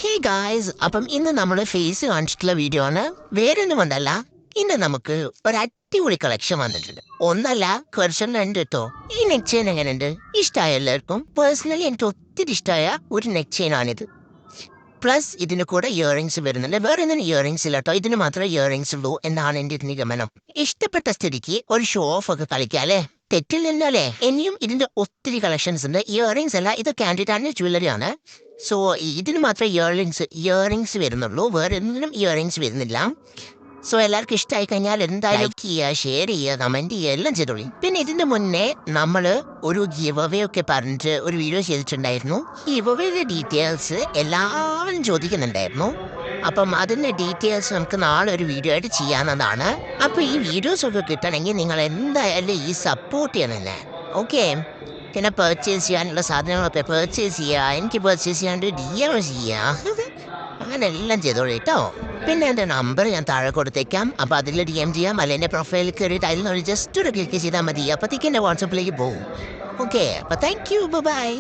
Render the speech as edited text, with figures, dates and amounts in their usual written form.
Hey guys, അപ്പം ഇന്ന് നമ്മൾ ഫേസ് കാണിച്ചിട്ടുള്ള വീഡിയോ ആണ്. വേറെ ഒന്നും കൊണ്ടല്ല, ഇന്ന് നമുക്ക് ഒരു അടിപൊളി കളക്ഷൻ വന്നിട്ടുണ്ട്. ഒന്നല്ല, കുറച്ചും രണ്ട് കേട്ടോ. ഈ നെക്ക് ചെയിൻ എങ്ങനെയുണ്ട്? ഇഷ്ടമായ എല്ലാവർക്കും? പേഴ്സണലി എനിക്ക് ഒത്തിരി ഇഷ്ടമായ ഒരു നെക്ക് ചെയിൻ ആണിത്. പ്ലസ് ഇതിന് കൂടെ ഇയറിങ്സ് വരുന്നുണ്ട്. വേറെ ഒന്നും ഇയറിങ്സ് ഇല്ല കേട്ടോ, ഇതിന് മാത്രമേ ഇയറിങ്സ് ഉള്ളൂ എന്നാണ് എൻ്റെ നിഗമനം. ഇഷ്ടപ്പെട്ട സ്ഥിതിക്ക് ഒരു ഷോ ഓഫ് ഒക്കെ കളിക്കാം അല്ലേ? തെറ്റില്ലല്ലോ അല്ലേ? ഇനിയും ഇതിന്റെ ഒത്തിരി കളക്ഷൻസ് ഉണ്ട്. ഇയറിങ്സ് അല്ല, ഇത് കാൻഡിഡാന്റെ ജ്വല്ലറി ആണ്. സോ ഇതിന് മാത്രമേ ഇയറിങ്സ് വരുന്നുള്ളൂ, വേറെ എന്തിനും ഇയറിങ്സ് വരുന്നില്ല. സോ എല്ലാവർക്കും ഇഷ്ടമായി കഴിഞ്ഞാൽ എന്തായാലും ലൈക്ക് ചെയ്യുക, ഷെയർ ചെയ്യുക, കമന്റ് ചെയ്യുക, എല്ലാം ചെയ്തോളി. പിന്നെ ഇതിന്റെ മുന്നേ നമ്മൾ ഒരു ഗിവ് അവേ ഒക്കെ പറഞ്ഞിട്ട് ഒരു വീഡിയോ ചെയ്തിട്ടുണ്ടായിരുന്നു. ഈ ഗിവ് അവേയുടെ ഡീറ്റെയിൽസ് എല്ലാവരും ചോദിക്കുന്നുണ്ടായിരുന്നു. അപ്പം അതിന്റെ ഡീറ്റെയിൽസ് നമുക്ക് നാളെ ഒരു വീഡിയോ ആയിട്ട് ചെയ്യാവുന്നതാണ്. അപ്പൊ ഈ വീഡിയോസ് ഒക്കെ കിട്ടണമെങ്കിൽ നിങ്ങൾ എന്തായാലും ഈ സപ്പോർട്ട് ചെയ്യണമെന്നെ. ഓക്കെ, പിന്നെ പർച്ചേസ് ചെയ്യാനുള്ള സാധനങ്ങളൊക്കെ പർച്ചേസ് ചെയ്യുക, എനിക്ക് പർച്ചേസ് ചെയ്യാണ്ട് DM ചെയ്യുക, അങ്ങനെ എല്ലാം ചെയ്തോളൂ കേട്ടോ. പിന്നെ എൻ്റെ നമ്പർ ഞാൻ താഴെ കൊടുത്തേക്കാം. അപ്പോൾ അതിൽ DM ചെയ്യാം, അല്ലെങ്കിൽ എൻ്റെ പ്രൊഫൈലിൽ കയറിയിട്ട് അതിൽ നിന്ന് ജസ്റ്റ് ഒരു ക്ലിക്ക് ചെയ്താൽ മതി. അപ്പോഴത്തേക്ക് എൻ്റെ വാട്സപ്പിലേക്ക് പോകും. ഓക്കെ, അപ്പോൾ താങ്ക് യു, ബൈ.